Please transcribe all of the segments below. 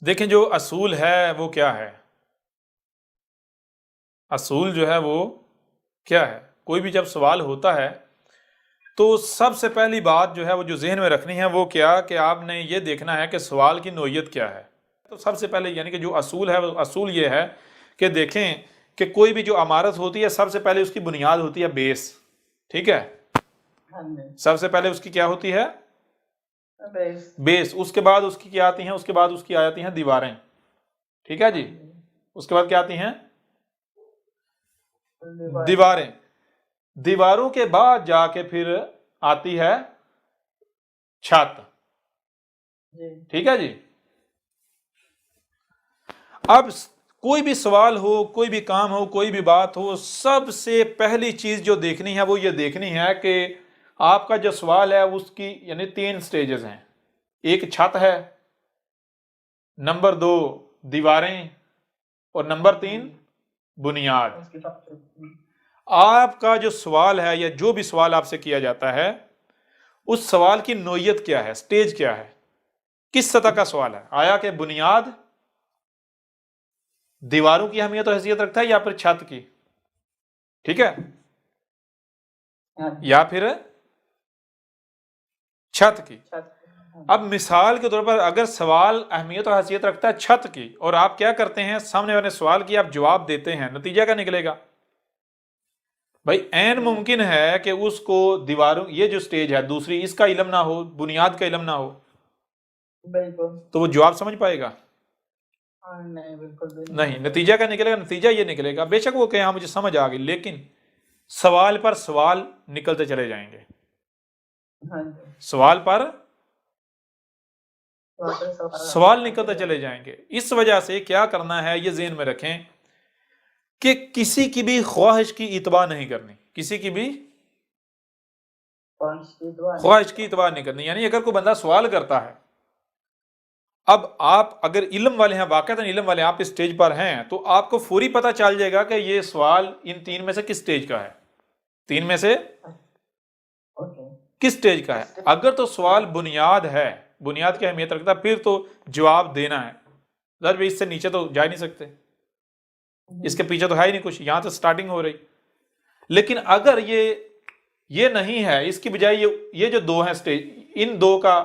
دیکھیں جو اصول ہے وہ کیا ہے؟ اصول جو ہے وہ کیا ہے؟ کوئی بھی جب سوال ہوتا ہے تو سب سے پہلی بات جو ہے وہ جو ذہن میں رکھنی ہے وہ کیا کہ آپ نے یہ دیکھنا ہے کہ سوال کی نوعیت کیا ہے. تو سب سے پہلے یعنی کہ جو اصول ہے وہ اصول یہ ہے کہ دیکھیں کہ کوئی بھی جو عمارت ہوتی ہے سب سے پہلے اس کی بنیاد ہوتی ہے بیس. ٹھیک ہے، سب سے پہلے اس کی کیا ہوتی ہے؟ بیس. اس کے بعد اس کی کیا آتی ہیں؟ اس کے بعد اس کی آتی ہیں دیواریں. ٹھیک ہے جی. اس کے بعد کیا آتی ہیں؟ دیواریں. دیواروں کے بعد جا کے پھر آتی ہے چھت. ٹھیک ہے جی. اب کوئی بھی سوال ہو، کوئی بھی کام ہو، کوئی بھی بات ہو، سب سے پہلی چیز جو دیکھنی ہے وہ یہ دیکھنی ہے کہ آپ کا جو سوال ہے اس کی یعنی 3 سٹیجز ہیں. ایک چھت ہے، نمبر 2 دیواریں، اور نمبر 3 بنیاد. آپ کا جو سوال ہے یا جو بھی سوال آپ سے کیا جاتا ہے اس سوال کی نوعیت کیا ہے، سٹیج کیا ہے، کس سطح کا سوال ہے؟ آیا کہ بنیاد دیواروں کی اہمیت و حیثیت رکھتا ہے یا پھر چھت کی؟ ٹھیک ہے، یا پھر چھت کی. اب مثال کے طور پر اگر سوال اہمیت و حیثیت رکھتا ہے چھت کی اور آپ کیا کرتے ہیں، سامنے والے سوال کی آپ جواب دیتے ہیں، نتیجہ کیا نکلے گا؟ بھائی عین ممکن ہے کہ اس کو دیواروں یہ جو سٹیج ہے دوسری اس کا علم نہ ہو، بنیاد کا علم نہ ہو، تو وہ جواب سمجھ پائے گا؟ نہیں. نتیجہ کیا نکلے گا؟ نتیجہ یہ نکلے گا بے شک وہ کہ ہاں مجھے سمجھ آ گئی، لیکن سوال پر سوال نکلتے چلے جائیں گے. سوال پر سوال نکلتے چلے جائیں گے. اس وجہ سے کیا کرنا ہے یہ ذہن میں رکھیں کہ کسی کی بھی خواہش کی اتباع نہیں کرنی. کسی کی بھی خواہش کی اتباع نہیں کرنی. یعنی اگر کوئی بندہ سوال کرتا ہے، اب آپ اگر علم والے ہیں، واقعتاً علم والے آپ اس سٹیج پر ہیں، تو آپ کو فوری پتہ چل جائے گا کہ یہ سوال ان 3 میں سے کس سٹیج کا ہے. 3 میں سے کس سٹیج کا ہے. اگر تو سوال بنیاد ہے، بنیاد کی اہمیت رکھتا ہے، پھر تو جواب دینا ہے. ضرور اس سے نیچے تو جا ہی نہیں سکتے، اس کے پیچھے تو ہے ہی نہیں کچھ، یہاں تو سٹارٹنگ ہو رہی. لیکن اگر یہ نہیں ہے، اس کی بجائے یہ جو 2 ہیں سٹیج، ان 2 کا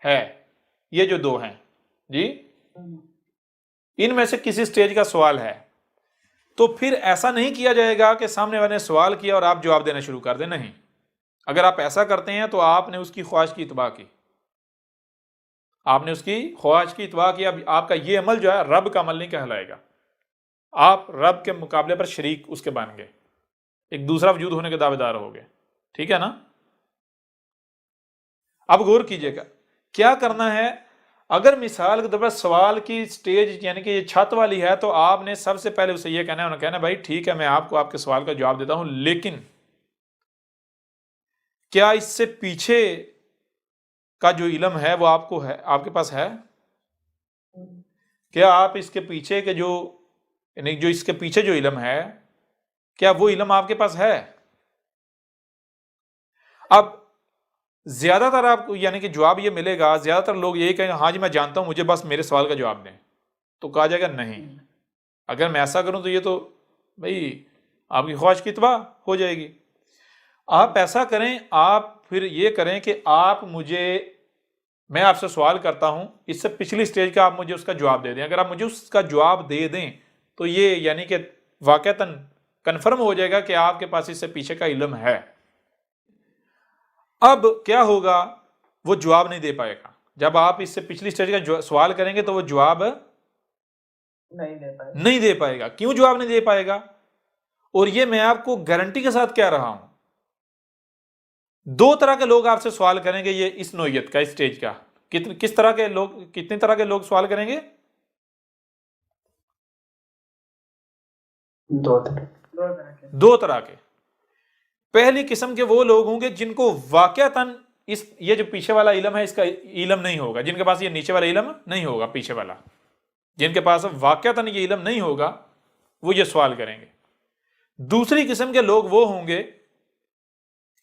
ہے، یہ جو 2 ہیں جی، ان میں سے کسی سٹیج کا سوال ہے، تو پھر ایسا نہیں کیا جائے گا کہ سامنے والے نے سوال کیا اور آپ جواب دینا شروع کر دیں. نہیں. اگر آپ ایسا کرتے ہیں تو آپ نے اس کی خواہش کی اتباع کی، آپ نے اس کی خواہش کی اتباع کی. اب آپ کا یہ عمل جو ہے رب کا عمل نہیں کہلائے گا، آپ رب کے مقابلے پر شریک اس کے بن گئے، ایک دوسرا وجود ہونے کے دعوے دار ہو گئے. ٹھیک ہے نا. اب غور کیجئے گا کیا کرنا ہے. اگر مثال کے طور پر سوال کی سٹیج یعنی کہ یہ چھت والی ہے تو آپ نے سب سے پہلے اسے یہ کہنا ہے، انہوں نے کہنا بھائی ٹھیک ہے میں آپ کو آپ کے سوال کا جواب دیتا ہوں، لیکن کیا اس سے پیچھے کا جو علم ہے وہ آپ کو ہے، آپ کے پاس ہے؟ کیا آپ اس کے پیچھے کے جو یعنی جو اس کے پیچھے جو علم ہے کیا وہ علم آپ کے پاس ہے؟ اب زیادہ تر آپ کو یعنی کہ جواب یہ ملے گا، زیادہ تر لوگ یہی کہیں ہاں جی میں جانتا ہوں، مجھے بس میرے سوال کا جواب دیں. تو کہا جائے گا نہیں، اگر میں ایسا کروں تو یہ تو بھائی آپ کی خواہش کی اتباع ہو جائے گی. آپ ایسا کریں، آپ پھر یہ کریں کہ میں آپ سے سوال کرتا ہوں، اس سے پچھلی سٹیج کا آپ مجھے اس کا جواب دے دیں. اگر آپ مجھے اس کا جواب دے دیں تو یہ یعنی کہ واقعتاً کنفرم ہو جائے گا کہ آپ کے پاس اس سے پیچھے کا علم ہے. اب کیا ہوگا، وہ جواب نہیں دے پائے گا. جب آپ اس سے پچھلی سٹیج کا سوال کریں گے تو وہ جواب نہیں دے پائے گا. کیوں جواب نہیں دے پائے گا؟ اور یہ میں آپ کو گارنٹی کے ساتھ کہہ رہا ہوں. 2 طرح کے لوگ آپ سے سوال کریں گے یہ اس نوعیت کا، اس سٹیج کا. کس طرح کے لوگ، کتنی طرح کے لوگ سوال کریں گے؟ 2 طرح کے. پہلی قسم کے وہ لوگ ہوں گے جن کو واقعتاً یہ جو پیچھے والا علم ہے اس کا علم نہیں ہوگا، جن کے پاس یہ نیچے والا علم نہیں ہوگا، پیچھے والا جن کے پاس واقعتاً یہ علم نہیں ہوگا وہ یہ سوال کریں گے. دوسری قسم کے لوگ وہ ہوں گے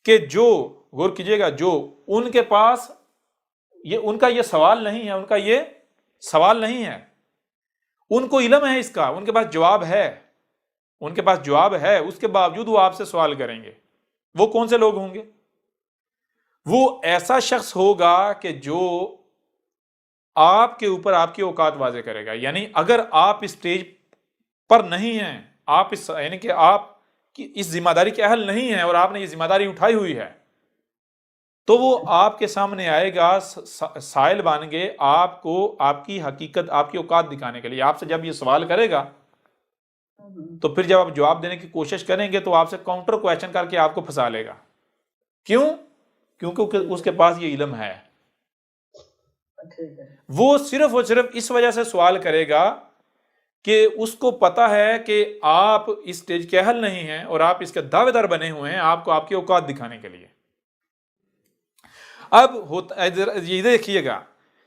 کہ جو غور کیجئے گا جو ان کے پاس ان کا یہ سوال نہیں ہے، ان کا یہ سوال نہیں ہے، ان کو علم ہے اس کا، ان کے پاس جواب ہے، ان کے پاس جواب ہے، اس کے باوجود وہ آپ سے سوال کریں گے۔ وہ کون سے لوگ ہوں گے؟ وہ ایسا شخص ہوگا کہ جو آپ کے اوپر آپ کی اوقات واضح کرے گا۔ یعنی اگر آپ اس اسٹیج پر نہیں ہیں، آپ یعنی کہ آپ کی اس ذمہ داری کے اہل نہیں ہیں اور آپ نے یہ ذمہ داری اٹھائی ہوئی ہے، تو وہ آپ کے سامنے آئے گا سائل بن کے، آپ کو آپ کی حقیقت، آپ کی اوقات دکھانے کے لیے۔ آپ سے جب یہ سوال کرے گا تو پھر جب آپ جواب دینے کی کوشش کریں گے تو آپ سے کاؤنٹر کویشچن کر کے آپ کو پھنسا لے گا۔ کیوں؟ کیونکہ اس کے پاس یہ علم ہے۔ وہ صرف اور صرف اس وجہ سے سوال کرے گا کہ اس کو پتا ہے کہ آپ اس سٹیج کے اہل نہیں ہیں اور آپ اس کے دعوے دار بنے ہوئے ہیں آپ کو آپ کی اوقات دکھانے کے لیے۔ اب یہ دیکھیے گا،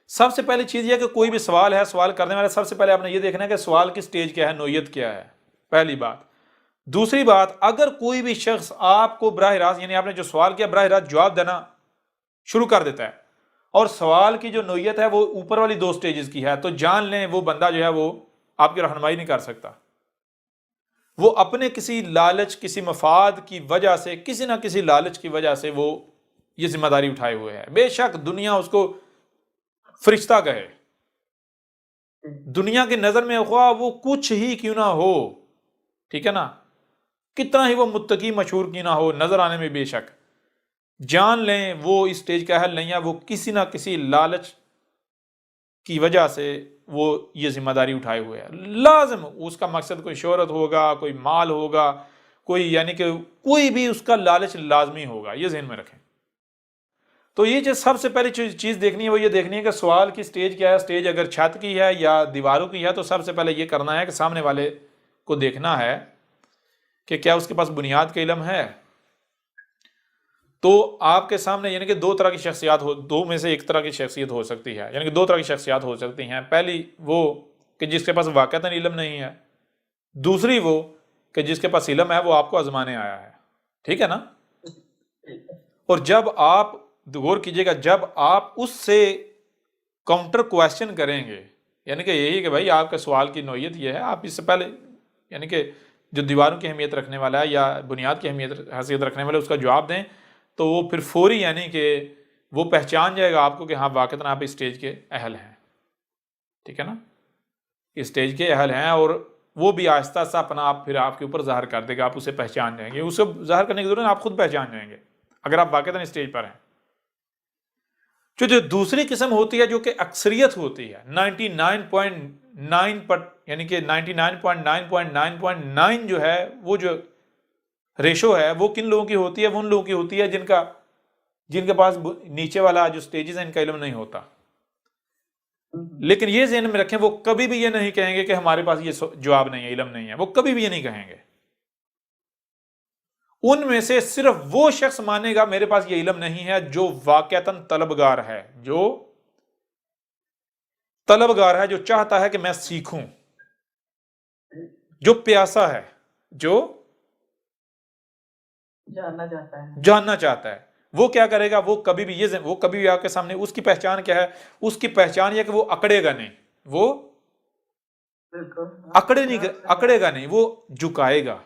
سب سے پہلی چیز یہ کہ کوئی بھی سوال ہے، سوال کرنے والا سب سے پہلے آپ نے یہ دیکھنا ہے کہ سوال کی سٹیج کیا ہے، نوعیت کیا ہے، پہلی بات۔ دوسری بات، اگر کوئی بھی شخص آپ کو براہ راست، یعنی آپ نے جو سوال کیا براہ راست جواب دینا شروع کر دیتا ہے اور سوال کی جو نوعیت ہے وہ اوپر والی 2 سٹیجز کی ہے، تو جان لیں وہ بندہ جو ہے وہ آپ کی رہنمائی نہیں کر سکتا۔ وہ اپنے کسی لالچ، کسی مفاد کی وجہ سے، کسی نہ کسی لالچ کی وجہ سے وہ یہ ذمہ داری اٹھائے ہوئے ہے۔ بے شک دنیا اس کو فرشتہ کہے، دنیا کی نظر میں خواہ وہ کچھ ہی کیوں نہ ہو، ٹھیک ہے نا، کتنا ہی وہ متقی مشہور کیوں نہ ہو نظر آنے میں، بے شک جان لیں وہ اس سٹیج کا حل نہیں ہے، وہ کسی نہ کسی لالچ کی وجہ سے وہ یہ ذمہ داری اٹھائے ہوئے ہے۔ لازم اس کا مقصد کوئی شہرت ہوگا، کوئی مال ہوگا، کوئی یعنی کہ کوئی بھی اس کا لالچ لازمی ہوگا، یہ ذہن میں رکھیں۔ تو یہ جو سب سے پہلی چیز دیکھنی ہے وہ یہ دیکھنی ہے کہ سوال کی سٹیج کیا ہے۔ سٹیج اگر چھت کی ہے یا دیواروں کی ہے تو سب سے پہلے یہ کرنا ہے کہ سامنے والے کو دیکھنا ہے کہ کیا اس کے پاس بنیاد کا علم ہے۔ تو آپ کے سامنے یعنی کہ 2 طرح کی شخصیات ہو، 2 میں سے ایک طرح کی شخصیت ہو سکتی ہے، یعنی کہ 2 طرح کی شخصیات ہو سکتی ہیں۔ پہلی وہ کہ جس کے پاس واقعتاً علم نہیں ہے، دوسری وہ کہ جس کے پاس علم ہے وہ آپ کو آزمانے آیا ہے، ٹھیک ہے نا۔ اور جب آپ غور کیجئے گا، جب آپ اس سے کاؤنٹر کویشچن کریں گے، یعنی کہ یہی کہ بھائی آپ کے سوال کی نوعیت یہ ہے، آپ اس سے پہلے یعنی کہ جو دیواروں کی اہمیت رکھنے والا ہے یا بنیاد کی حیثیت رکھنے والا ہے اس کا جواب دیں، تو وہ پھر فوری یعنی کہ وہ پہچان جائے گا آپ کو کہ ہاں واقعتاً آپ اس سٹیج کے اہل ہیں، ٹھیک ہے نا، اس سٹیج کے اہل ہیں، اور وہ بھی آہستہ آہستہ اپنا آپ پھر آپ کے اوپر ظاہر کر دے گا، آپ اسے پہچان جائیں گے۔ اسے ظاہر کرنے کی ضرورت ہے، آپ خود پہچان جائیں گے اگر آپ واقعتاً اس سٹیج پر ہیں۔ جو دوسری قسم ہوتی ہے جو کہ اکثریت ہوتی ہے، 99.9 پر یعنی کہ 99.9.9.9 جو ہے وہ جو ریشو ہے وہ کن لوگوں کی ہوتی ہے؟ وہ ان لوگوں کی ہوتی ہے جن کے پاس نیچے والا جو سٹیجز ہیں ان کا علم نہیں ہوتا۔ لیکن یہ ذہن میں رکھیں وہ کبھی بھی یہ نہیں کہیں گے کہ ہمارے پاس یہ جواب نہیں ہے، علم نہیں ہے، وہ کبھی بھی یہ نہیں کہیں گے۔ ان میں سے صرف وہ شخص مانے گا میرے پاس یہ علم نہیں ہے جو واقعتاً طلبگار ہے، جو طلبگار ہے، جو چاہتا ہے کہ میں سیکھوں، جو پیاسا ہے، جو جاننا چاہتا ہے۔ وہ کیا کرے گا؟ وہ کبھی بھی آپ کے سامنے اس کی پہچان کیا ہے؟ اس کی پہچان یہ کہ وہ اکڑے گا نہیں، وہ اکڑے گا نہیں، وہ جھکائے گا۔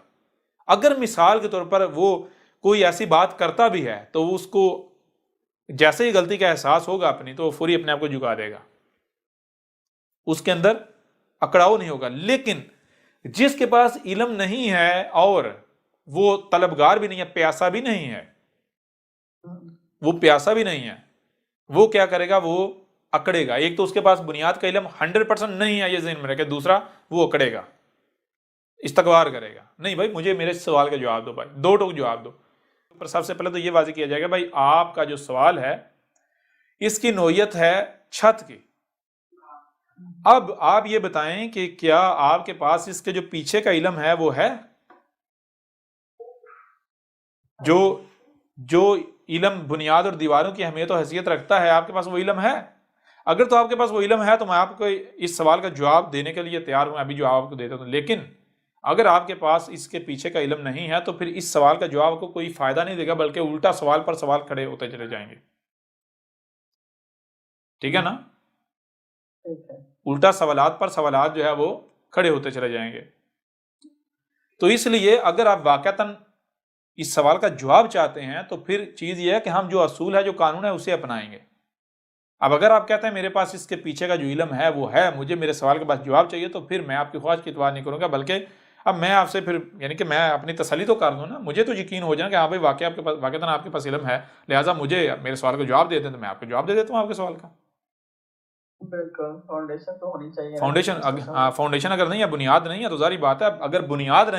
اگر مثال کے طور پر وہ کوئی ایسی بات کرتا بھی ہے تو اس کو جیسے ہی غلطی کا احساس ہوگا اپنی تو وہ فوری اپنے آپ کو جھکا دے گا، اس کے اندر اکڑاؤ نہیں ہوگا۔ لیکن جس کے پاس علم نہیں ہے اور وہ طلبگار بھی نہیں ہے، پیاسا بھی نہیں ہے، وہ کیا کرے گا؟ وہ اکڑے گا۔ ایک تو اس کے پاس بنیاد کا علم 100% نہیں ہے، یہ ذہن میں رکھے، دوسرا وہ اکڑے گا، استغبار کرے گا، نہیں بھائی مجھے میرے سوال کا جواب دو، بھائی 2 ٹوک جواب دو۔ پر سب سے پہلے تو یہ واضح کیا جائے گا بھائی آپ کا جو سوال ہے اس کی نوعیت ہے چھت کی۔ اب آپ یہ بتائیں کہ کیا آپ کے پاس اس کے جو پیچھے کا علم ہے وہ ہے؟ جو علم بنیاد اور دیواروں کی اہمیت و حیثیت رکھتا ہے، آپ کے پاس وہ علم ہے؟ اگر تو آپ کے پاس وہ علم ہے تو میں آپ کو اس سوال کا جواب دینے کے لیے تیار ہوں، ابھی جواب آپ کو دیتا ہوں۔ لیکن اگر آپ کے پاس اس کے پیچھے کا علم نہیں ہے تو پھر اس سوال کا جواب کو کوئی فائدہ نہیں دے گا، بلکہ الٹا سوال پر سوال کھڑے ہوتے چلے جائیں گے، ٹھیک ہے نا؟ الٹا سوالات پر سوالات جو ہے وہ کھڑے ہوتے چلے جائیں گے. تو اس لیے اگر آپ واقعتاً اس سوال کا جواب چاہتے ہیں تو پھر چیز یہ ہے کہ ہم جو اصول ہے جو قانون ہے اسے اپنائیں گے. اب اگر آپ کہتے ہیں میرے پاس اس کے پیچھے کا جو علم ہے وہ ہے, مجھے میرے سوال کے پاس جواب چاہیے, تو پھر میں آپ کی خواہش کی اتباع نہیں کروں گا, بلکہ اب میں آپ سے پھر یعنی کہ میں اپنی تسلی تو کر دوں نا, مجھے تو یقین ہو جائے کہ ہاں بھائی واقعی آپ کے پاس واقعتاً آپ کے پاس علم ہے, لہٰذا مجھے میرے سوال کا جواب دے دیں تو میں آپ کو جواب دے دیتا ہوں آپ کے سوال کا. بالکل فاؤنڈیشن تو ہونی چاہیے نا. فاؤنڈیشن ہاں فاؤنڈیشن اگر نہیں ہے, بنیاد نہیں ہے, تو ظاہری بات ہے اگر بنیاد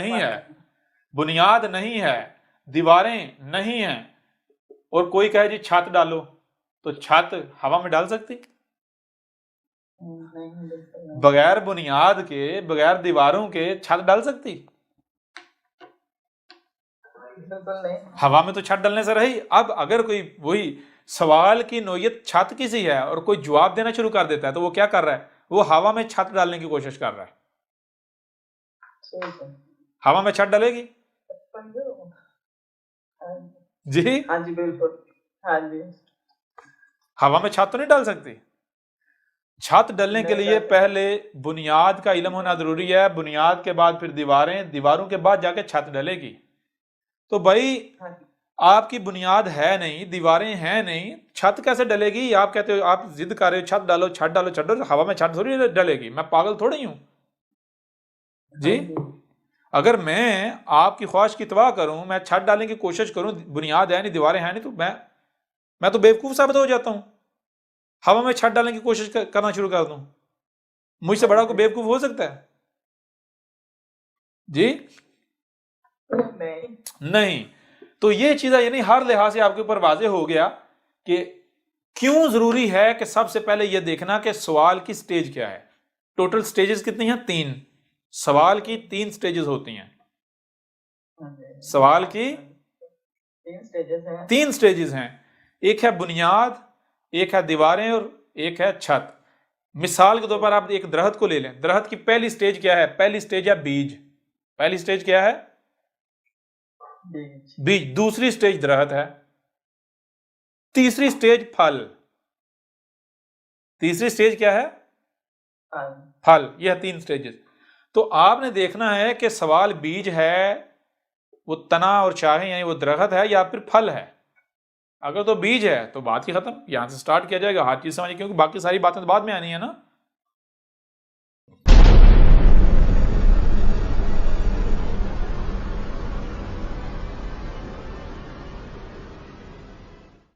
نہیں ہے, دیواریں نہیں ہیں, اور کوئی کہے جی چھت ڈالو, تو چھت ہوا میں ڈال سکتی؟ بغیر بنیاد کے, بغیر دیواروں کے چھت ڈال سکتی؟ ہوا میں تو چھت ڈالنے سے رہی. اب اگر کوئی وہی سوال کی نوعیت چھت کی سی ہے اور کوئی جواب دینا شروع کر دیتا ہے, تو وہ کیا کر رہا ہے؟ وہ ہوا میں چھت ڈالنے کی کوشش کر رہا ہے. ہوا میں چھت ڈالے گی جی؟ ہاں جی بالکل, ہاں جی. ہوا میں چھت تو نہیں ڈال سکتی. چھت ڈلنے کے لیے پہلے بنیاد کا علم ہونا ضروری ہے, بنیاد کے بعد پھر دیواریں, دیواروں کے بعد جا کے چھت ڈلے گی. تو بھائی آپ کی بنیاد ہے نہیں, دیواریں ہیں نہیں, چھت کیسے ڈلے گی؟ آپ کہتے ہو, آپ ضد کر رہے ہو چھت ڈالو چھت ڈالو چھت ڈالو, ہوا میں چھت تھوڑی ڈلے گی, میں پاگل تھوڑی ہوں جی. اگر میں آپ کی خواہش کی اتباع کروں, میں چھت ڈالنے کی کوشش کروں, بنیاد ہے نہیں, دیواریں ہیں نہیں, تو میں تو بیوقوف ثابت ہو جاتا ہوں. ہوا میں چھت ڈالنے کی کوشش کرنا شروع کر دوں, مجھ سے بڑا کوئی بیوقوف ہو سکتا ہے جی؟ نہیں. تو یہ چیزیں یعنی ہر لحاظ سے آپ کے اوپر واضح ہو گیا کہ کیوں ضروری ہے کہ سب سے پہلے یہ دیکھنا کہ سوال کی سٹیج کیا ہے. ٹوٹل سٹیجز کتنی ہیں؟ 3. سوال کی 3 سٹیجز ہوتی ہیں. سوال کی 3 سٹیجز ہیں. ایک ہے بنیاد, ایک ہے دیواریں, اور ایک ہے چھت. مثال کے طور پر آپ ایک درخت کو لے لیں. درخت کی پہلی سٹیج کیا ہے؟ پہلی سٹیج ہے بیج. پہلی سٹیج کیا ہے؟ بیج. دوسری سٹیج درخت ہے. تیسری سٹیج پھل. تیسری سٹیج کیا ہے؟ پھل. یہ 3 سٹیجز. تو آپ نے دیکھنا ہے کہ سوال بیج ہے, وہ تنا اور چاہے یعنی وہ درخت ہے, یا پھر پھل ہے. اگر تو بیج ہے تو بات ہی ختم, یہاں سے سٹارٹ کیا جائے گا, ہر چیز سمجھے, کیونکہ باقی ساری باتیں بعد میں آنی ہے نا.